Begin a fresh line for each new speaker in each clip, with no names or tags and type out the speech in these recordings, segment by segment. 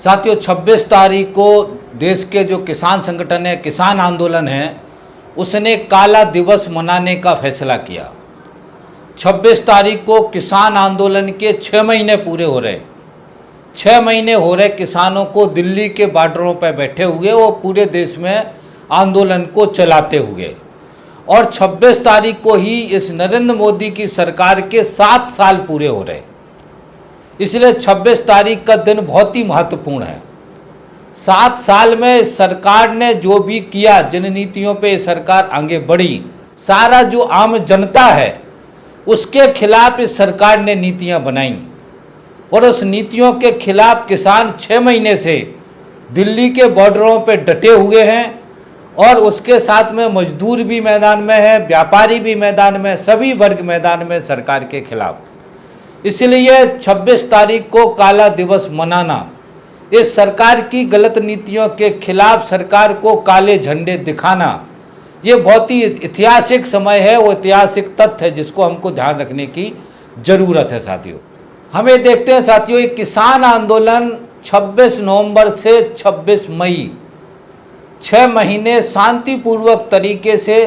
साथियों 26 तारीख को देश के जो किसान संगठन है, किसान आंदोलन है, उसने काला दिवस मनाने का फैसला किया। 26 तारीख को किसान आंदोलन के 6 महीने पूरे हो रहे। 6 महीने हो रहे किसानों को दिल्ली के बॉर्डरों पर बैठे हुए और पूरे देश में आंदोलन को चलाते हुए, और 26 तारीख को ही इस नरेंद्र मोदी की सरकार के 7 साल पूरे हो रहे। इसलिए 26 तारीख का दिन बहुत ही महत्वपूर्ण है। 7 साल में सरकार ने जो भी किया, जिन नीतियों पे सरकार आगे बढ़ी, सारा जो आम जनता है उसके खिलाफ इस सरकार ने नीतियां बनाई, और उस नीतियों के खिलाफ किसान 6 महीने से दिल्ली के बॉर्डरों पे डटे हुए हैं, और उसके साथ में मजदूर भी मैदान में है, व्यापारी भी मैदान में, सभी वर्ग मैदान में सरकार के खिलाफ। इसलिए 26 तारीख को काला दिवस मनाना, इस सरकार की गलत नीतियों के खिलाफ सरकार को काले झंडे दिखाना, ये बहुत ही ऐतिहासिक समय है, वो ऐतिहासिक तथ्य है जिसको हमको ध्यान रखने की ज़रूरत है। साथियों, हमें देखते हैं साथियों, ये किसान आंदोलन 26 नवंबर से 26 मई 6 महीने शांतिपूर्वक तरीके से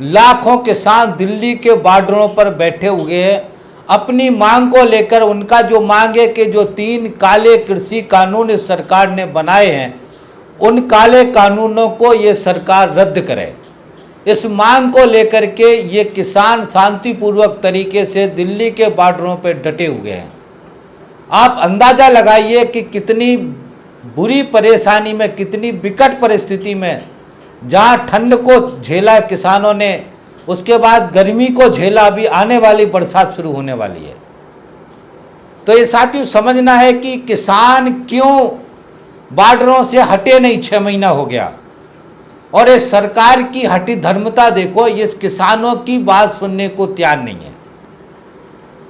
लाखों किसान दिल्ली के बॉर्डरों पर बैठे हुए हैं। अपनी मांग को लेकर, उनका जो मांग है कि जो 3 काले कृषि कानून इस सरकार ने बनाए हैं, उन काले कानूनों को ये सरकार रद्द करे, इस मांग को लेकर के ये किसान शांतिपूर्वक तरीके से दिल्ली के बॉर्डरों पर डटे हुए हैं। आप अंदाज़ा लगाइए कि कितनी बुरी परेशानी में, कितनी विकट परिस्थिति में, जहां ठंड को झेला किसानों ने, उसके बाद गर्मी को झेला, अभी आने वाली बरसात शुरू होने वाली है। तो ये साथियों समझना है कि किसान क्यों बॉर्डरों से हटे नहीं। 6 महीना हो गया, और ये सरकार की हटी धर्मता देखो, ये किसानों की बात सुनने को तैयार नहीं है।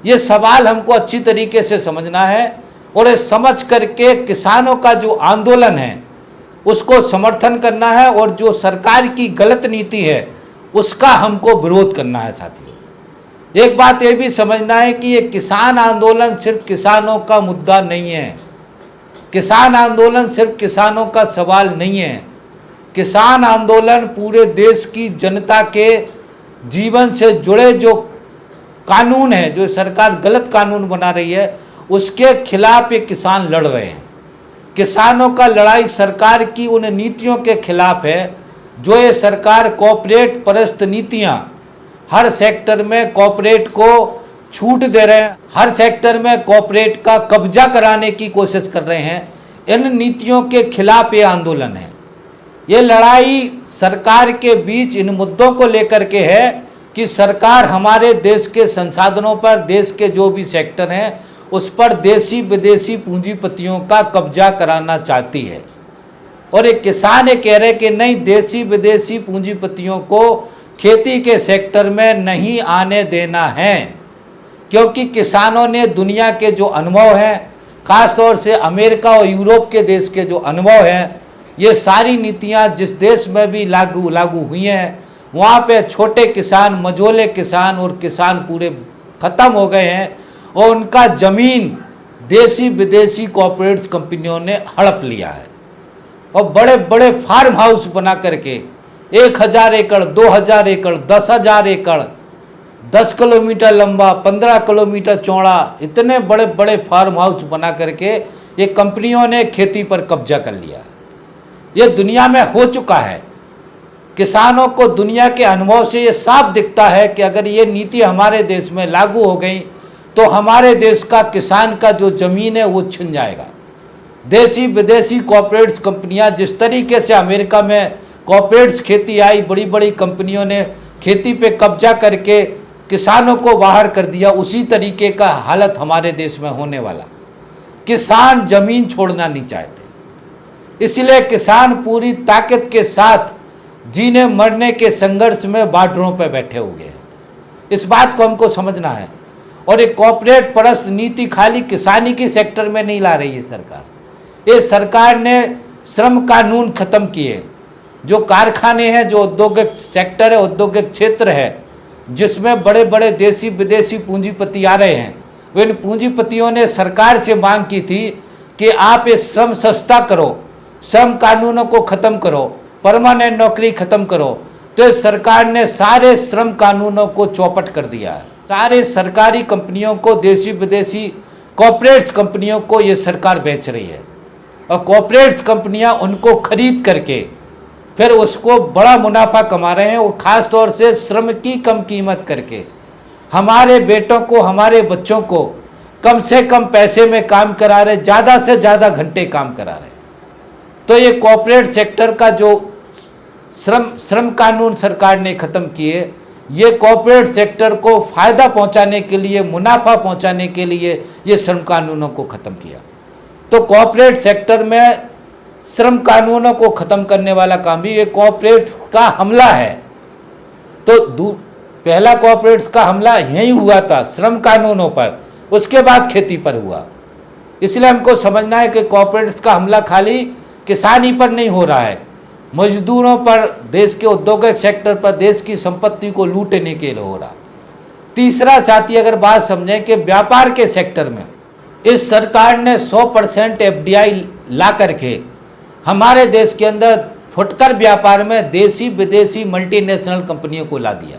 ये सवाल हमको अच्छी तरीके से समझना है, और ये समझ करके किसानों का जो आंदोलन है उसको समर्थन करना है, और जो सरकार की गलत नीति है उसका हमको विरोध करना है। साथियों, एक बात ये भी समझना है कि ये किसान आंदोलन सिर्फ किसानों का मुद्दा नहीं है। किसान आंदोलन सिर्फ किसानों का सवाल नहीं है। किसान आंदोलन पूरे देश की जनता के जीवन से जुड़े जो कानून है, जो सरकार गलत कानून बना रही है, उसके खिलाफ ये किसान लड़ रहे हैं। किसानों का लड़ाई सरकार की उन नीतियों के खिलाफ है जो ये सरकार कॉर्पोरेट परस्त नीतियां, हर सेक्टर में कॉर्पोरेट को छूट दे रहे हैं, हर सेक्टर में कॉर्पोरेट का कब्जा कराने की कोशिश कर रहे हैं। इन नीतियों के खिलाफ ये आंदोलन है। ये लड़ाई सरकार के बीच इन मुद्दों को लेकर के है कि सरकार हमारे देश के संसाधनों पर, देश के जो भी सेक्टर हैं उस पर देसी विदेशी पूंजीपतियों का कब्जा कराना चाहती है। और एक किसान ये कह रहे कि नहीं, देसी विदेशी पूंजीपतियों को खेती के सेक्टर में नहीं आने देना है, क्योंकि किसानों ने दुनिया के जो अनुभव हैं, खासतौर से अमेरिका और यूरोप के देश के जो अनुभव हैं, ये सारी नीतियां जिस देश में भी लागू हुई हैं, वहाँ पे छोटे किसान, मझोले किसान और किसान पूरे ख़त्म हो गए हैं, और उनका ज़मीन देसी विदेशी कॉर्पोरेट्स कंपनियों ने हड़प लिया है, और बड़े बड़े फार्म हाउस बना करके 1000 एकड़, 2000 एकड़, 10,000 एकड़, 10 किलोमीटर लंबा, 15 किलोमीटर चौड़ा, इतने बड़े बड़े फार्म हाउस बना करके ये कंपनियों ने खेती पर कब्जा कर लिया। ये दुनिया में हो चुका है। किसानों को दुनिया के अनुभव से ये साफ दिखता है कि अगर ये नीति हमारे देश में लागू हो गई तो हमारे देश का किसान का जो ज़मीन है वो छिन जाएगा। देसी विदेशी कॉर्पोरेट्स कंपनियां, जिस तरीके से अमेरिका में कॉर्पोरेट्स खेती आई, बड़ी बड़ी कंपनियों ने खेती पे कब्जा करके किसानों को बाहर कर दिया, उसी तरीके का हालत हमारे देश में होने वाला। किसान ज़मीन छोड़ना नहीं चाहते, इसलिए किसान पूरी ताकत के साथ जीने मरने के संघर्ष में बॉर्डरों पर बैठे हुए हैं। इस बात को हमको समझना है। और एक कॉर्पोरेट परस्त नीति खाली किसानी के सेक्टर में नहीं ला रही है सरकार। ये सरकार ने श्रम कानून खत्म किए। जो कारखाने हैं, जो औद्योगिक सेक्टर है, औद्योगिक क्षेत्र है, जिसमें बड़े बड़े देसी विदेशी पूंजीपति आ रहे हैं, इन पूंजीपतियों ने सरकार से मांग की थी कि आप ये श्रम सस्ता करो, श्रम कानूनों को ख़त्म करो, परमानेंट नौकरी ख़त्म करो, तो सरकार ने सारे श्रम कानूनों को चौपट कर दिया है। सारे सरकारी कंपनियों को, देसी विदेशी कॉर्पोरेट्स कंपनियों को ये सरकार बेच रही है और कॉर्पोरेट्स कंपनियां उनको खरीद करके फिर उसको बड़ा मुनाफा कमा रहे हैं, और ख़ास तौर से श्रम की कम कीमत करके हमारे बेटों को, हमारे बच्चों को कम से कम पैसे में काम करा रहे, ज़्यादा से ज़्यादा घंटे काम करा रहे। तो ये कॉर्पोरेट सेक्टर का जो श्रम कानून सरकार ने ख़त्म किए, ये कॉर्पोरेट सेक्टर को फ़ायदा पहुंचाने के लिए, मुनाफा पहुंचाने के लिए ये श्रम कानूनों को ख़त्म किया। तो कॉर्पोरेट सेक्टर में श्रम कानूनों को ख़त्म करने वाला काम भी ये कॉर्पोरेट्स का हमला है। तो पहला कॉर्पोरेट्स का हमला यही हुआ था श्रम कानूनों पर, उसके बाद खेती पर हुआ। इसलिए हमको समझना है कि कॉर्पोरेट्स का हमला खाली किसानी पर नहीं हो रहा है, मजदूरों पर, देश के औद्योगिक सेक्टर पर, देश की संपत्ति को लूटने के लिए हो रहा। तीसरा साथी अगर बात समझें कि व्यापार के सेक्टर में इस सरकार ने 100% FDI ला करके हमारे देश के अंदर फुटकर व्यापार में देसी विदेशी मल्टीनेशनल कंपनियों को ला दिया।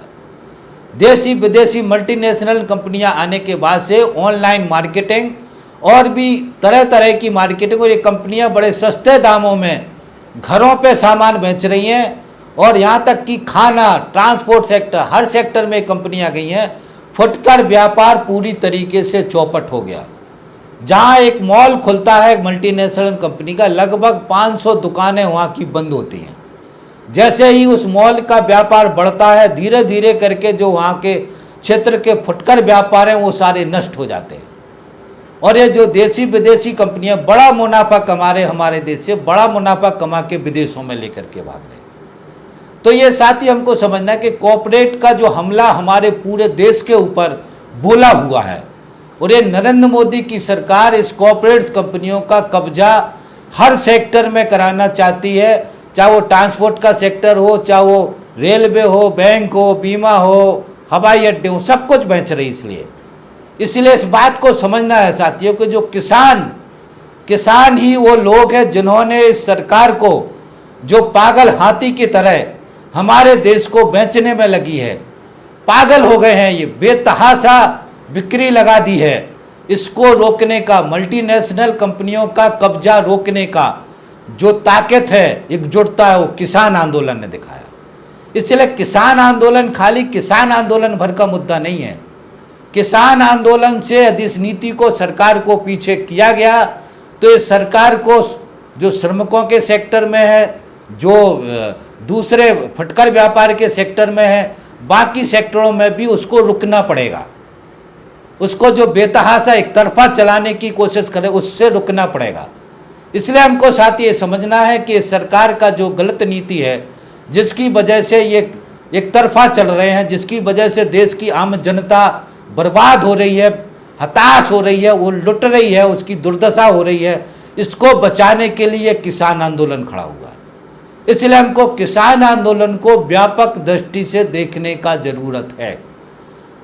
देसी विदेशी मल्टीनेशनल कंपनियां आने के बाद से ऑनलाइन मार्केटिंग और भी तरह तरह की मार्केटिंग, और ये कंपनियां बड़े सस्ते दामों में घरों पे सामान बेच रही हैं, और यहाँ तक कि खाना, ट्रांसपोर्ट सेक्टर, हर सेक्टर में कंपनियां गई हैं। फुटकर व्यापार पूरी तरीके से चौपट हो गया। जहाँ एक मॉल खुलता है मल्टीनेशनल कंपनी का, लगभग 500 दुकानें वहाँ की बंद होती हैं। जैसे ही उस मॉल का व्यापार बढ़ता है, धीरे धीरे करके जो वहाँ के क्षेत्र के फुटकर व्यापार हैं वो सारे नष्ट हो जाते हैं। और ये जो देसी विदेशी कंपनियां बड़ा मुनाफा कमा रहे, हमारे देश से बड़ा मुनाफा कमा के विदेशों में लेकर के भाग रहे। तो ये साथ ही हमको समझना है कि कॉर्पोरेट का जो हमला हमारे पूरे देश के ऊपर बोला हुआ है, और ये नरेंद्र मोदी की सरकार इस कॉर्पोरेट कंपनियों का कब्जा हर सेक्टर में कराना चाहती है, चाहे वो ट्रांसपोर्ट का सेक्टर हो, चाहे वो रेलवे हो, बैंक हो, बीमा हो, हवाई अड्डे हो, सब कुछ बेच रही। इसलिए इस बात को समझना है साथियों कि जो किसान ही वो लोग हैं जिन्होंने इस सरकार को जो पागल हाथी की तरह हमारे देश को बेचने में लगी है, पागल हो गए हैं, ये बेतहाशा बिक्री लगा दी है। इसको रोकने का, मल्टीनेशनल कंपनियों का कब्जा रोकने का जो ताकत है, एकजुटता है, वो किसान आंदोलन ने दिखाया। इसलिए किसान आंदोलन खाली किसान आंदोलन भर का मुद्दा नहीं है। किसान आंदोलन से यदि इस नीति को, सरकार को पीछे किया गया तो इस सरकार को जो श्रमिकों के सेक्टर में है, जो दूसरे फुटकर व्यापार के सेक्टर में है, बाकी सेक्टरों में भी उसको रुकना पड़ेगा। उसको जो बेतहाशा एक तरफा चलाने की कोशिश करे उससे रुकना पड़ेगा। इसलिए हमको साथ ये समझना है कि सरकार का जो गलत नीति है, जिसकी वजह से ये एक तरफा चल रहे हैं, जिसकी वजह से देश की आम जनता बर्बाद हो रही है, हताश हो रही है, वो लुट रही है, उसकी दुर्दशा हो रही है, इसको बचाने के लिए किसान आंदोलन खड़ा हुआ है। इसलिए हमको किसान आंदोलन को व्यापक दृष्टि से देखने का जरूरत है।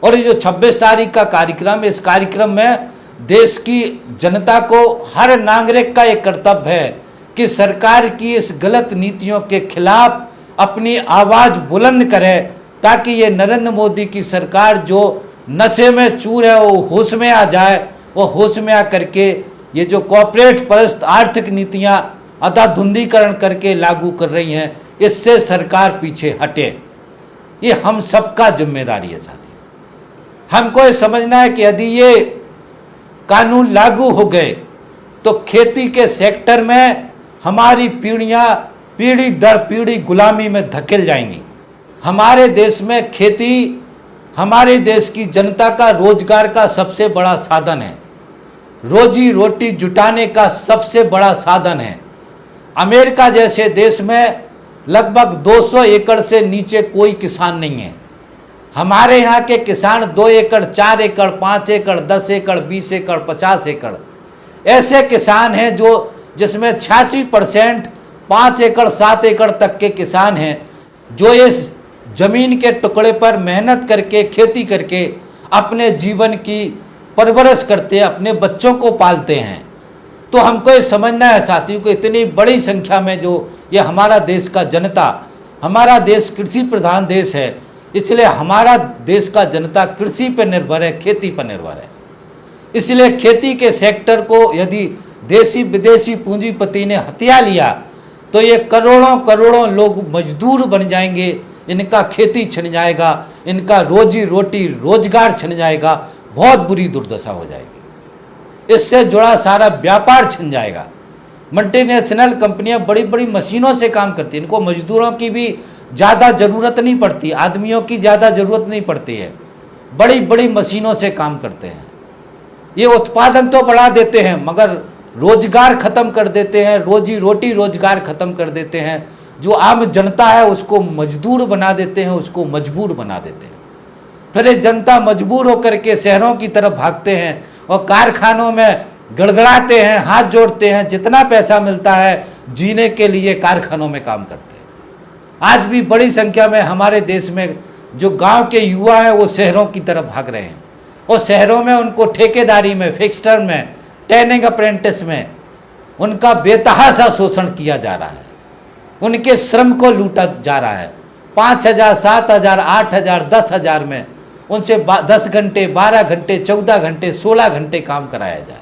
और ये जो 26 तारीख का कार्यक्रम, इस कार्यक्रम में देश की जनता को, हर नागरिक का एक कर्तव्य है कि सरकार की इस गलत नीतियों के खिलाफ अपनी आवाज़ बुलंद करे, ताकि ये नरेंद्र मोदी की सरकार जो नशे में चूर है वो होश में आ जाए। वो होश में आ करके ये जो कॉर्पोरेट परस्त आर्थिक नीतियाँ अंधाधुंधीकरण करके लागू कर रही हैं, इससे सरकार पीछे हटे। ये हम सबका जिम्मेदारी है साथी। हमको ये समझना है कि यदि ये कानून लागू हो गए तो खेती के सेक्टर में हमारी पीढ़ियाँ पीढ़ी दर पीढ़ी गुलामी में धकेल जाएंगी। हमारे देश में खेती हमारे देश की जनता का रोजगार का सबसे बड़ा साधन है, रोजी रोटी जुटाने का सबसे बड़ा साधन है। अमेरिका जैसे देश में लगभग 200 एकड़ से नीचे कोई किसान नहीं है। हमारे यहाँ के किसान 2 एकड़, 4 एकड़, 5 एकड़, 10 एकड़, 20 एकड़, 50 एकड़ ऐसे किसान हैं जो जिसमें 86% 5 एकड़ 7 एकड़ तक के किसान हैं, जो इस जमीन के टुकड़े पर मेहनत करके, खेती करके अपने जीवन की परवरिश करते हैं, अपने बच्चों को पालते हैं। तो हमको ये समझना है साथियों को, इतनी बड़ी संख्या में जो ये हमारा देश का जनता, हमारा देश कृषि प्रधान देश है, इसलिए हमारा देश का जनता कृषि पर निर्भर है, खेती पर निर्भर है। इसलिए खेती के सेक्टर को यदि देशी विदेशी पूंजीपति ने हथिया लिया तो ये करोड़ों करोड़ों लोग मजदूर बन जाएंगे, इनका खेती छिन जाएगा, इनका रोजी रोटी रोजगार छिन जाएगा, बहुत बुरी दुर्दशा हो जाएगी। इससे जुड़ा सारा व्यापार छिन जाएगा। मल्टीनेशनल कंपनियां बड़ी बड़ी मशीनों से काम करती हैं, इनको मजदूरों की भी ज़्यादा ज़रूरत नहीं पड़ती, आदमियों की ज़्यादा ज़रूरत नहीं पड़ती है, बड़ी बड़ी मशीनों से काम करते हैं। ये उत्पादन तो बढ़ा देते हैं मगर रोजगार खत्म कर देते हैं, रोजी रोटी रोजगार खत्म कर देते हैं। जो आम जनता है उसको मजदूर बना देते हैं, उसको मजबूर बना देते हैं। फिर ये जनता मजबूर होकर के शहरों की तरफ भागते हैं और कारखानों में गड़गड़ाते हैं, हाथ जोड़ते हैं, जितना पैसा मिलता है जीने के लिए कारखानों में काम करते हैं। आज भी बड़ी संख्या में हमारे देश में जो गांव के युवा हैं वो शहरों की तरफ भाग रहे हैं और शहरों में उनको ठेकेदारी में, फिक्स टर्म में, ट्रेनिंग अप्रेंटिस में उनका बेतहाशा शोषण किया जा रहा है, उनके श्रम को लूटा जा रहा है। 5,000, 7,000, 8,000, 10,000 में उनसे 10 घंटे, 12 घंटे, 14 घंटे, 16 घंटे काम कराया जा रहा है।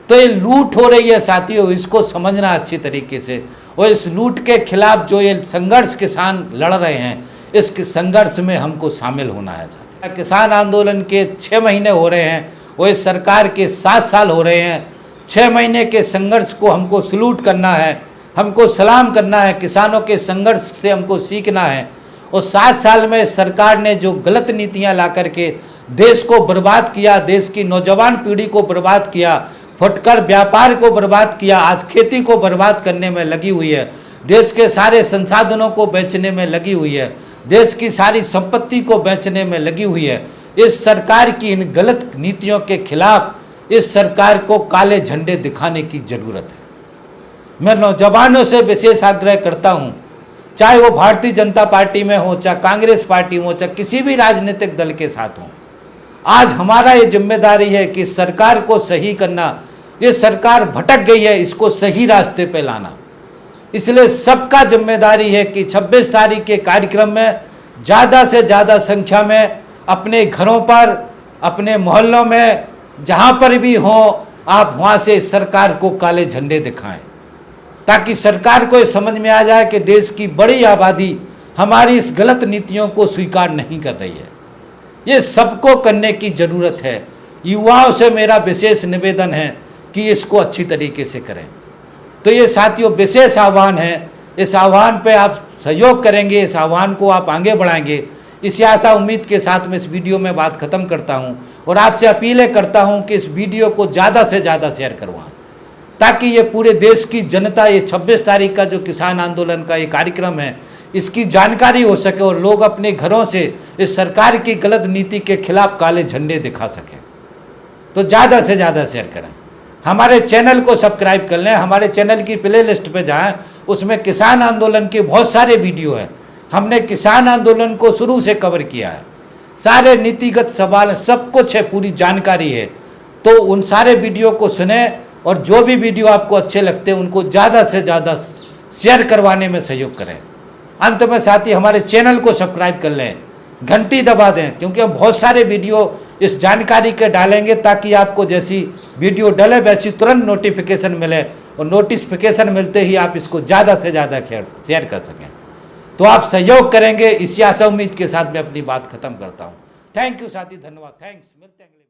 तो ये लूट हो रही है साथियों, इसको समझना अच्छी तरीके से। और इस लूट के खिलाफ जो ये संघर्ष किसान लड़ रहे हैं, इस संघर्ष में हमको शामिल होना है साथियों। किसान आंदोलन के 6 महीने हो रहे हैं और इस सरकार के 7 साल हो रहे हैं। 6 महीने के संघर्ष को हमको सलूट करना है, हमको सलाम करना है, किसानों के संघर्ष से हमको सीखना है। और 7 साल में सरकार ने जो गलत नीतियां ला करके देश को बर्बाद किया, देश की नौजवान पीढ़ी को बर्बाद किया, फुटकर व्यापार को बर्बाद किया, आज खेती को बर्बाद करने में लगी हुई है, देश के सारे संसाधनों को बेचने में लगी हुई है, देश की सारी संपत्ति को बेचने में लगी हुई है। इस सरकार की इन गलत नीतियों के खिलाफ इस सरकार को काले झंडे दिखाने की जरूरत है। मैं नौजवानों से विशेष आग्रह करता हूं, चाहे वो भारतीय जनता पार्टी में हो, चाहे कांग्रेस पार्टी हो, चाहे किसी भी राजनीतिक दल के साथ हो, आज हमारा ये जिम्मेदारी है कि सरकार को सही करना। ये सरकार भटक गई है, इसको सही रास्ते पे लाना। इसलिए सबका जिम्मेदारी है कि 26 तारीख के कार्यक्रम में ज़्यादा से ज़्यादा संख्या में अपने घरों पर, अपने मोहल्लों में, जहाँ पर भी हो, आप वहाँ से सरकार को काले झंडे दिखाएं, ताकि सरकार को ये समझ में आ जाए कि देश की बड़ी आबादी हमारी इस गलत नीतियों को स्वीकार नहीं कर रही है। ये सबको करने की ज़रूरत है। युवाओं से मेरा विशेष निवेदन है कि इसको अच्छी तरीके से करें। तो ये साथियों विशेष आह्वान है, इस आह्वान पे आप सहयोग करेंगे, इस आह्वान को आप आगे बढ़ाएंगे, इसी आशा उम्मीद के साथ मैं इस वीडियो में बात ख़त्म करता हूँ और आपसे अपीलें करता हूँ कि इस वीडियो को ज़्यादा से ज़्यादा शेयर करवाएं, ताकि ये पूरे देश की जनता, ये 26 तारीख का जो किसान आंदोलन का ये कार्यक्रम है, इसकी जानकारी हो सके और लोग अपने घरों से इस सरकार की गलत नीति के खिलाफ काले झंडे दिखा सकें। तो ज़्यादा से ज़्यादा शेयर करें। हमारे चैनल को सब्सक्राइब कर लें, हमारे चैनल की प्ले लिस्ट पर जाएँ, उसमें किसान आंदोलन के बहुत सारे वीडियो हैं। हमने किसान आंदोलन को शुरू से कवर किया है, सारे नीतिगत सवाल सब कुछ है, पूरी जानकारी है। तो उन सारे वीडियो को सुने और जो भी वीडियो आपको अच्छे लगते हैं उनको ज़्यादा से ज़्यादा शेयर करवाने में सहयोग करें। अंत में साथी हमारे चैनल को सब्सक्राइब कर लें, घंटी दबा दें, क्योंकि हम बहुत सारे वीडियो इस जानकारी के डालेंगे ताकि आपको जैसी वीडियो डले वैसी तुरंत नोटिफिकेशन मिले और नोटिफिकेशन मिलते ही आप इसको ज़्यादा से ज़्यादा शेयर कर सकें। तो आप सहयोग करेंगे, इसी आशा उम्मीद के साथ मैं अपनी बात खत्म करता हूँ। थैंक यू साथी, धन्यवाद, थैंक्स, मिलते हैं अगले